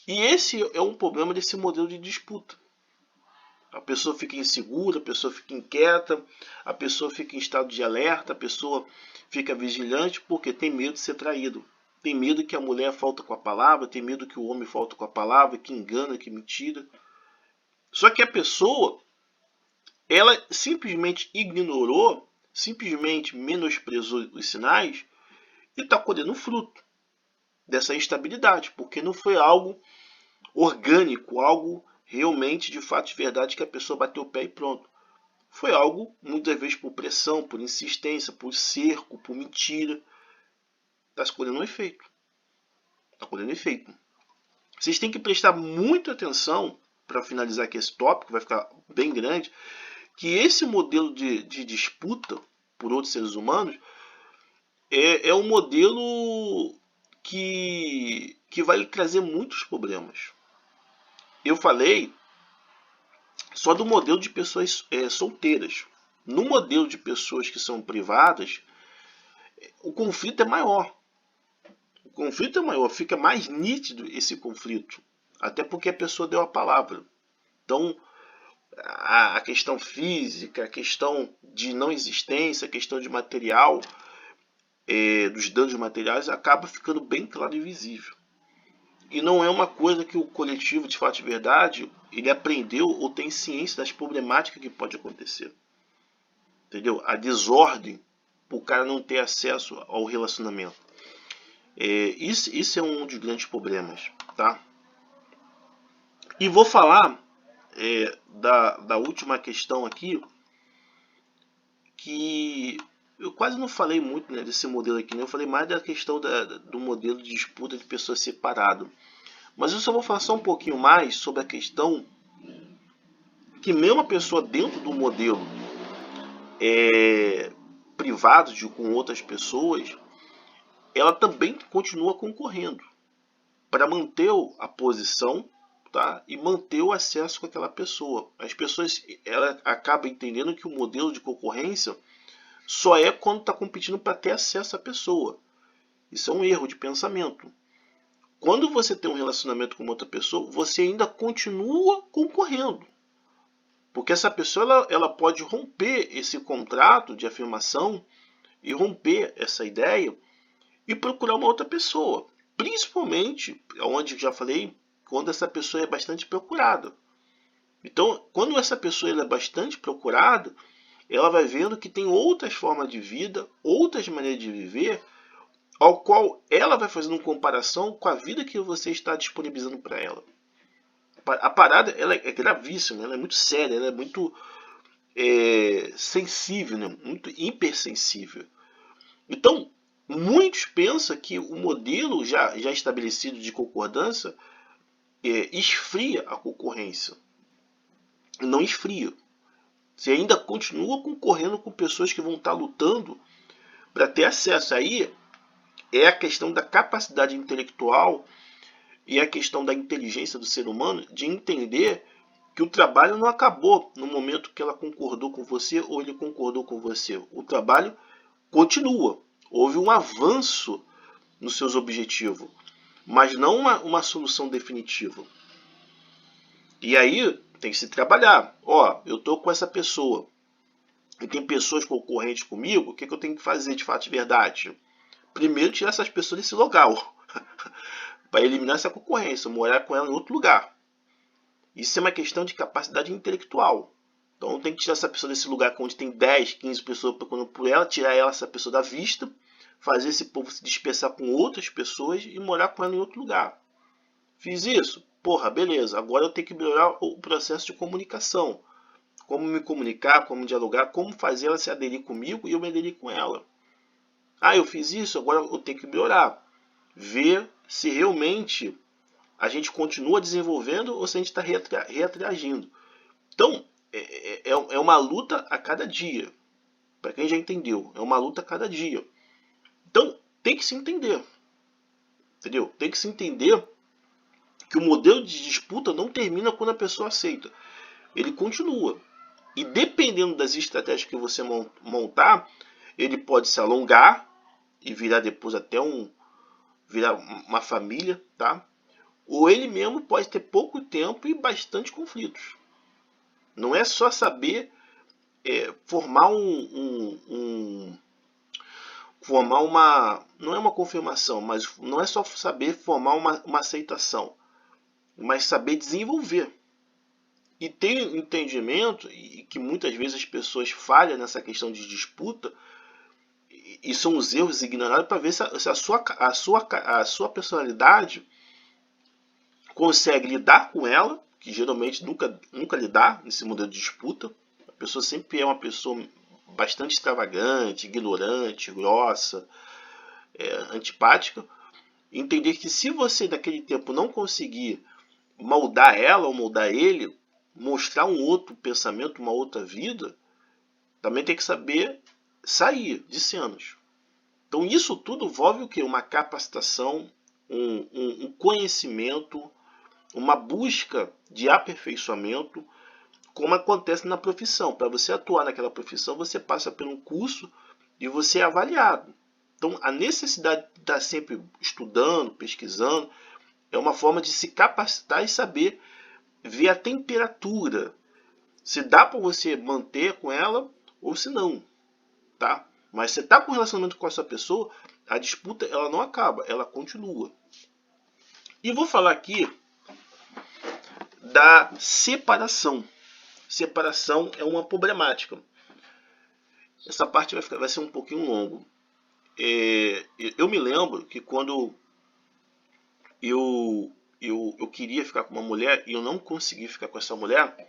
E esse é um problema desse modelo de disputa. A pessoa fica insegura, a pessoa fica inquieta, a pessoa fica em estado de alerta, a pessoa fica vigilante porque tem medo de ser traído. Tem medo que a mulher falta com a palavra, tem medo que o homem falta com a palavra, que engana, que mentira. Só que a pessoa, ela simplesmente ignorou, simplesmente menosprezou os sinais e está colhendo fruto dessa instabilidade, porque não foi algo orgânico, algo realmente de fato de verdade que a pessoa bateu o pé e pronto. Foi algo, muitas vezes, por pressão, por insistência, por cerco, por mentira. Está se colhendo um efeito. Está colhendo efeito. Vocês têm que prestar muita atenção, para finalizar aqui esse tópico, vai ficar bem grande, que esse modelo de disputa por outros seres humanos é um modelo que vai trazer muitos problemas. Eu falei só do modelo de pessoas solteiras. No modelo de pessoas que são privadas, o conflito é maior. O conflito é maior, fica mais nítido esse conflito. Até porque a pessoa deu a palavra. Então, a questão física, a questão de não existência, a questão de material, dos danos materiais, acaba ficando bem claro e visível. E não é uma coisa que o coletivo, de fato e verdade, ele aprendeu ou tem ciência das problemáticas que pode acontecer. Entendeu? A desordem, o cara não ter acesso ao relacionamento. Isso é um dos grandes problemas, tá? E vou falar da última questão aqui, que eu quase não falei muito, né, desse modelo aqui, né? Eu falei mais da questão do modelo de disputa de pessoas separadas. Mas eu só vou falar só um pouquinho mais sobre a questão que mesmo a pessoa dentro do modelo privado com outras pessoas, ela também continua concorrendo para manter a posição, tá? E manter o acesso com aquela pessoa. As pessoas ela acabam entendendo que o modelo de concorrência só é quando está competindo para ter acesso à pessoa. Isso é um erro de pensamento. Quando você tem um relacionamento com outra pessoa, você ainda continua concorrendo. Porque essa pessoa ela pode romper esse contrato de afirmação e romper essa ideia e procurar uma outra pessoa. Principalmente, onde já falei, quando essa pessoa é bastante procurada. Então, quando essa pessoa é bastante procurada, ela vai vendo que tem outras formas de vida, outras maneiras de viver, ao qual ela vai fazendo comparação com a vida que você está disponibilizando para ela. A parada ela é gravíssima, ela é muito séria, ela é muito sensível, né? Muito hipersensível. Então, muitos pensam que o modelo já estabelecido de concordância esfria a concorrência. Não esfria. Você ainda continua concorrendo com pessoas que vão estar lutando para ter acesso. Aí é a questão da capacidade intelectual e a questão da inteligência do ser humano de entender que o trabalho não acabou no momento que ela concordou com você ou ele concordou com você. O trabalho continua. Houve um avanço nos seus objetivos, mas não uma solução definitiva. E aí tem que se trabalhar. Ó, eu estou com essa pessoa e tem pessoas concorrentes comigo, o que eu tenho que fazer de fato de verdade? Primeiro, tirar essas pessoas desse local para eliminar essa concorrência, morar com ela em outro lugar. Isso é uma questão de capacidade intelectual. Então tem que tirar essa pessoa desse lugar onde tem 10, 15 pessoas procurando por ela, tirar essa pessoa da vista, fazer esse povo se dispersar com outras pessoas e morar com ela em outro lugar. Fiz isso? Porra, beleza. Agora eu tenho que melhorar o processo de comunicação. Como me comunicar, como dialogar, como fazer ela se aderir comigo e eu me aderir com ela. Ah, eu fiz isso, agora eu tenho que melhorar. Ver se realmente a gente continua desenvolvendo ou se a gente está reagindo. Então, é uma luta a cada dia. Para quem já entendeu, é uma luta a cada dia. Então, tem que se entender. Entendeu? Tem que se entender que o modelo de disputa não termina quando a pessoa aceita. Ele continua. E dependendo das estratégias que você montar, ele pode se alongar e virar depois até virar uma família, tá? ou ele mesmo pode ter pouco tempo e bastante conflitos. Não é só saber formar formar uma, não é uma confirmação, mas não é só saber formar uma aceitação, mas saber desenvolver. E ter entendimento, e que muitas vezes as pessoas falham nessa questão de disputa, e são os erros ignorados, para ver se a sua personalidade consegue lidar com ela, que geralmente nunca lidar nesse modelo de disputa. A pessoa sempre é uma pessoa bastante extravagante, ignorante, grossa, antipática. Entender que se você naquele tempo não conseguir moldar ela ou moldar ele, mostrar um outro pensamento, uma outra vida, também tem que saber sair de cenas. Então isso tudo envolve o quê? Uma capacitação, um conhecimento, uma busca de aperfeiçoamento, como acontece na profissão. Para você atuar naquela profissão, você passa por um curso e você é avaliado. Então a necessidade de estar sempre estudando, pesquisando, é uma forma de se capacitar e saber ver a temperatura, se dá para você manter com ela ou se não, tá? Mas você está com relacionamento com essa pessoa, a disputa ela não acaba, ela continua. E vou falar aqui da separação. Separação é uma problemática. Essa parte vai ser um pouquinho longo. Eu me lembro que quando eu queria ficar com uma mulher e eu não consegui ficar com essa mulher,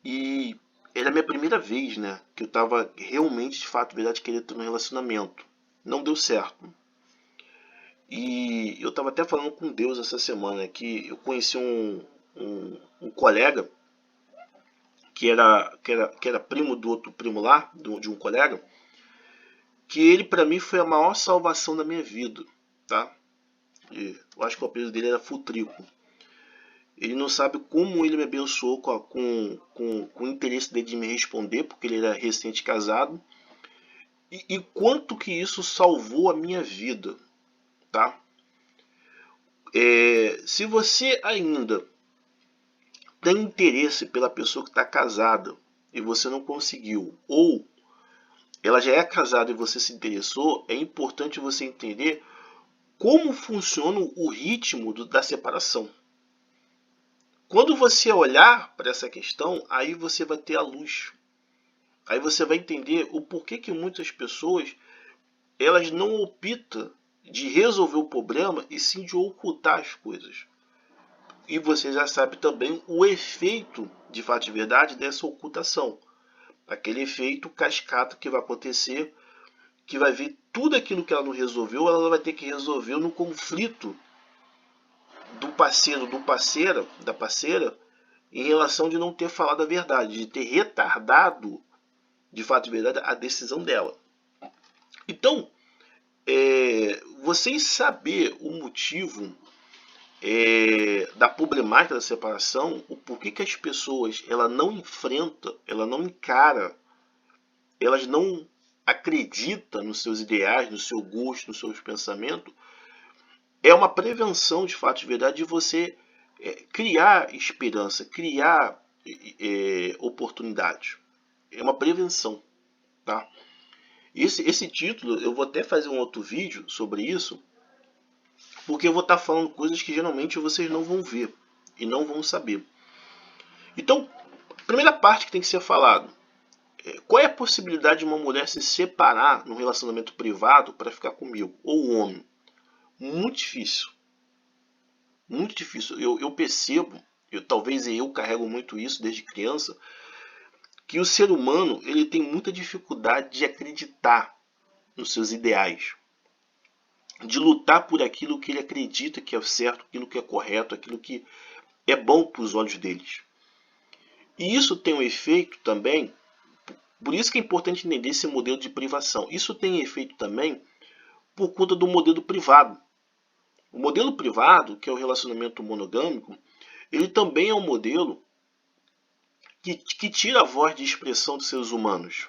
e era a minha primeira vez, né, que eu estava realmente, de fato, verdade, querendo ter um relacionamento. Não deu certo. E eu estava até falando com Deus essa semana que eu conheci um colega que era primo do outro primo lá, de um colega, que ele para mim foi a maior salvação da minha vida, tá? E eu acho que o apelido dele era Futrico. Ele não sabe como ele me abençoou com o interesse dele de me responder, porque ele era recente casado, e quanto que isso salvou a minha vida, tá? Se você ainda tem interesse pela pessoa que está casada e você não conseguiu, ou ela já é casada e você se interessou, é importante você entender como funciona o ritmo da separação. Quando você olhar para essa questão, aí você vai ter a luz. Aí você vai entender o porquê que muitas pessoas elas não optam de resolver o problema e sim de ocultar as coisas. E você já sabe também o efeito de fato e verdade dessa ocultação. Aquele efeito cascata que vai acontecer, que vai vir tudo aquilo que ela não resolveu, ela vai ter que resolver no conflito do parceiro, da parceira, em relação de não ter falado a verdade, de ter retardado, de fato e verdade, a decisão dela. Então, vocês saber o motivo da problemática da separação, o porquê que as pessoas ela não enfrenta, ela não encara, elas não acreditam nos seus ideais, no seu gosto, nos seus pensamentos, é uma prevenção de fato de verdade de você criar esperança, criar oportunidade. É uma prevenção, tá? Esse título, eu vou até fazer um outro vídeo sobre isso, porque eu vou estar falando coisas que geralmente vocês não vão ver e não vão saber. Então, a primeira parte que tem que ser falado, qual é a possibilidade de uma mulher se separar num relacionamento privado para ficar comigo, ou um homem? Muito difícil. Muito difícil. Eu percebo, talvez eu carrego muito isso desde criança, que o ser humano ele tem muita dificuldade de acreditar nos seus ideais, de lutar por aquilo que ele acredita que é certo, aquilo que é correto, aquilo que é bom para os olhos deles. E isso tem um efeito também, por isso que é importante entender esse modelo de privação. Isso tem efeito também por conta do modelo privado. O modelo privado, que é o relacionamento monogâmico, ele também é um modelo que tira a voz de expressão dos seres humanos,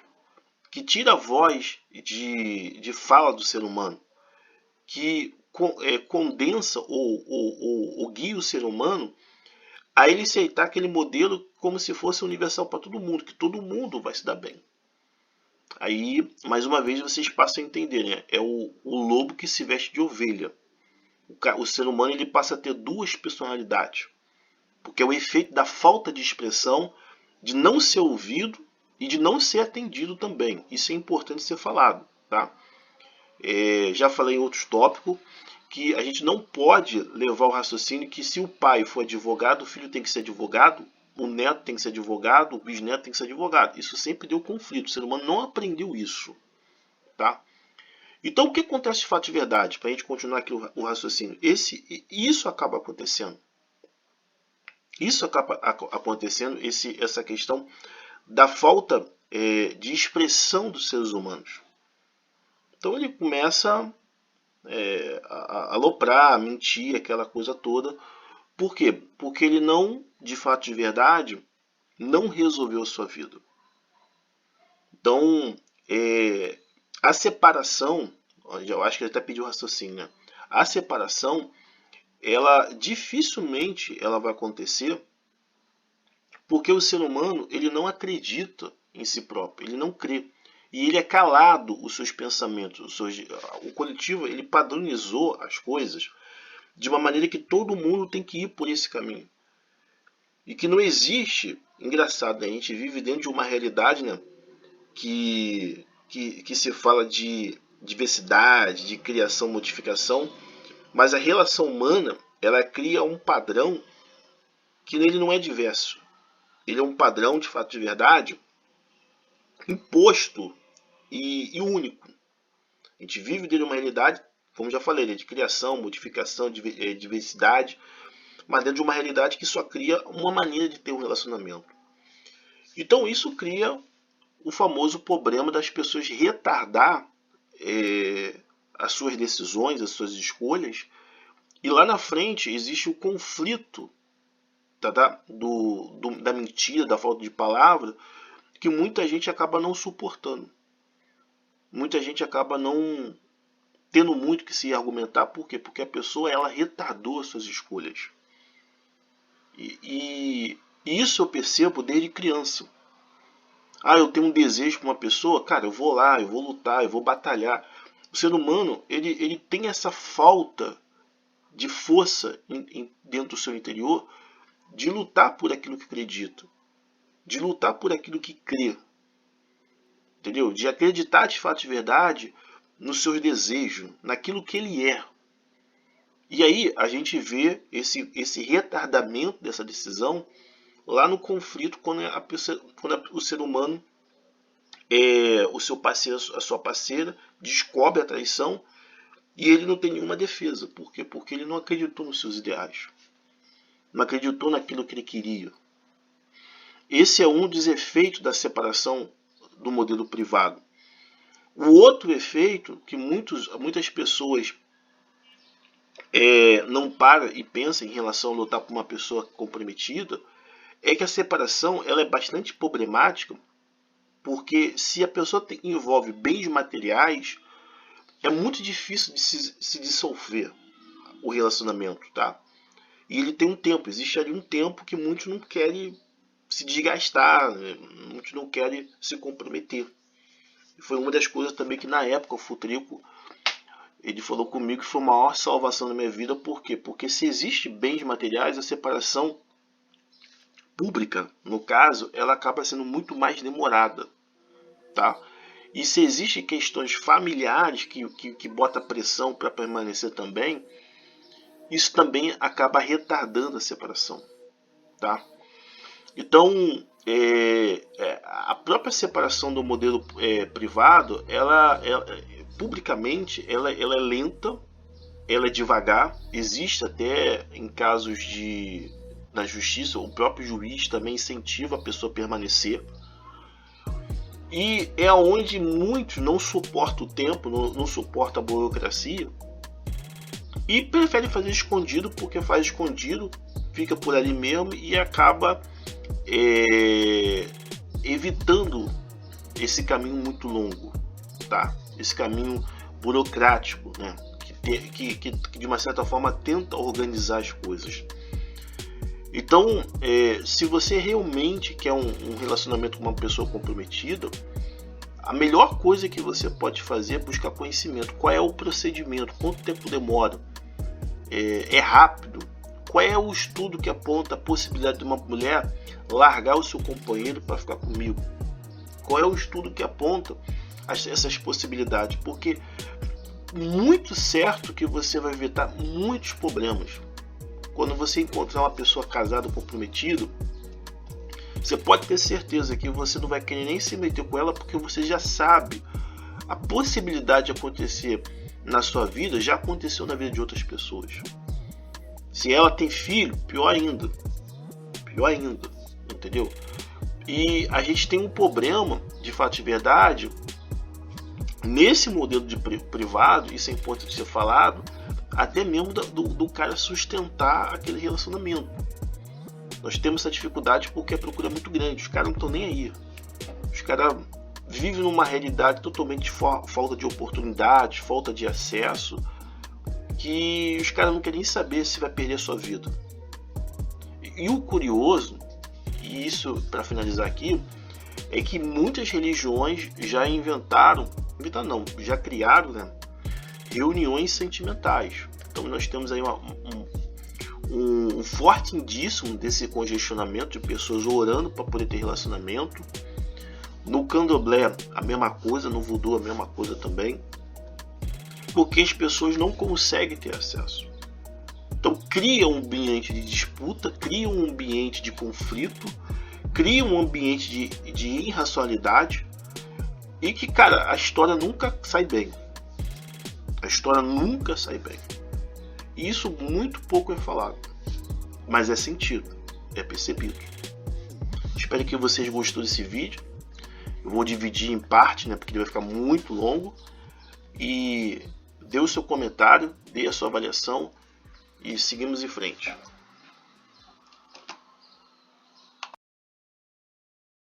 que tira a voz de fala do ser humano, que condensa ou guia o ser humano a ele aceitar aquele modelo como se fosse universal para todo mundo, que todo mundo vai se dar bem. Aí, mais uma vez, vocês passam a entender, né? É o lobo que se veste de ovelha. O ser humano ele passa a ter duas personalidades, porque é o efeito da falta de expressão, de não ser ouvido e de não ser atendido também. Isso é importante ser falado, tá? Já falei em outros tópicos que a gente não pode levar o raciocínio que se o pai for advogado, o filho tem que ser advogado, o neto tem que ser advogado, o bisneto tem que ser advogado. Isso sempre deu conflito, o ser humano não aprendeu isso, tá? Então o que acontece de fato de verdade? Para a gente continuar aqui o raciocínio, isso acaba acontecendo. Isso acaba acontecendo, essa questão da falta de expressão dos seres humanos. Então ele começa a aloprar, a mentir, aquela coisa toda. Por quê? Porque ele não, de fato de verdade, não resolveu a sua vida. Então, a separação, eu acho que ele até pediu raciocínio, né? A separação, ela dificilmente ela vai acontecer porque o ser humano ele não acredita em si próprio, ele não crê. E ele é calado os seus pensamentos. O coletivo ele padronizou as coisas de uma maneira que todo mundo tem que ir por esse caminho. E que não existe, engraçado, né? A gente vive dentro de uma realidade, né? que se fala de diversidade, de criação, modificação, mas a relação humana ela cria um padrão que ele não é diverso. Ele é um padrão, de fato de verdade, imposto e único. A gente vive dentro de uma realidade, como já falei, de criação, modificação, diversidade, mas dentro de uma realidade que só cria uma maneira de ter um relacionamento. Então isso cria o famoso problema das pessoas retardar as suas decisões, as suas escolhas, e lá na frente existe o conflito da mentira, da falta de palavra, que muita gente acaba não suportando. Muita gente acaba não tendo muito que se argumentar. Por quê? Porque a pessoa ela retardou as suas escolhas. E isso eu percebo desde criança. Eu tenho um desejo para uma pessoa, cara, eu vou lá, eu vou lutar, eu vou batalhar. O ser humano, ele tem essa falta de força dentro do seu interior de lutar por aquilo que acredita, de lutar por aquilo que crê, entendeu? De acreditar de fato de verdade nos seus desejos, naquilo que ele é. E aí a gente vê esse retardamento dessa decisão lá no conflito, quando o ser humano, o seu parceiro, a sua parceira, descobre a traição e ele não tem nenhuma defesa. Por quê? Porque ele não acreditou nos seus ideais. Não acreditou naquilo que ele queria. Esse é um dos efeitos da separação do modelo privado. O outro efeito que muitas pessoas não param e pensam em relação a lutar por uma pessoa comprometida é que a separação ela é bastante problemática, porque se a pessoa envolve bens materiais, é muito difícil de se dissolver o relacionamento, tá? E ele tem um tempo, existe ali um tempo que muitos não querem se desgastar, né? Muitos não querem se comprometer. E foi uma das coisas também que na época o Futrico, ele falou comigo que foi a maior salvação da minha vida. Por quê? Porque se existe bens materiais, a separação pública, no caso, ela acaba sendo muito mais demorada, tá? E se existem questões familiares que bota pressão para permanecer também, isso também acaba retardando a separação, tá? Então, a própria separação do modelo privado, publicamente, ela é lenta, ela é devagar. Existe até em casos na justiça, o próprio juiz também incentiva a pessoa a permanecer. E é onde muitos não suportam o tempo, não suportam a burocracia e preferem fazer escondido, porque faz escondido, fica por ali mesmo e acaba evitando esse caminho muito longo, tá? Esse caminho burocrático, né? que de uma certa forma tenta organizar as coisas. Então, se você realmente quer um relacionamento com uma pessoa comprometida, a melhor coisa que você pode fazer é buscar conhecimento. Qual é o procedimento? Quanto tempo demora? É rápido? Qual é o estudo que aponta a possibilidade de uma mulher largar o seu companheiro para ficar comigo? Qual é o estudo que aponta essas possibilidades? Porque muito certo que você vai evitar muitos problemas. Quando você encontrar uma pessoa casada, comprometida, você pode ter certeza que você não vai querer nem se meter com ela, porque você já sabe a possibilidade de acontecer na sua vida, já aconteceu na vida de outras pessoas. Se ela tem filho, pior ainda, entendeu? E a gente tem um problema, de fato de verdade, nesse modelo de privado, isso é importante ser falado, até mesmo do cara sustentar aquele relacionamento. Nós temos essa dificuldade porque a procura é muito grande, os caras não estão nem aí. Os caras vivem numa realidade totalmente de falta de oportunidades, falta de acesso, que os caras não querem nem saber se vai perder a sua vida. E o curioso, e isso para finalizar aqui, é que muitas religiões já já criaram, né, reuniões sentimentais. Então nós temos aí um forte indício desse congestionamento de pessoas orando para poder ter relacionamento. No candomblé a mesma coisa, no voodoo a mesma coisa também, porque as pessoas não conseguem ter acesso. Então cria um ambiente de disputa, cria um ambiente de conflito, cria um ambiente de irracionalidade, e que, cara, a história nunca sai bem. E isso muito pouco é falado, mas é sentido, é percebido. Espero que vocês gostou desse vídeo. Eu vou dividir em parte, né, porque ele vai ficar muito longo. E dê o seu comentário, dê a sua avaliação e seguimos em frente.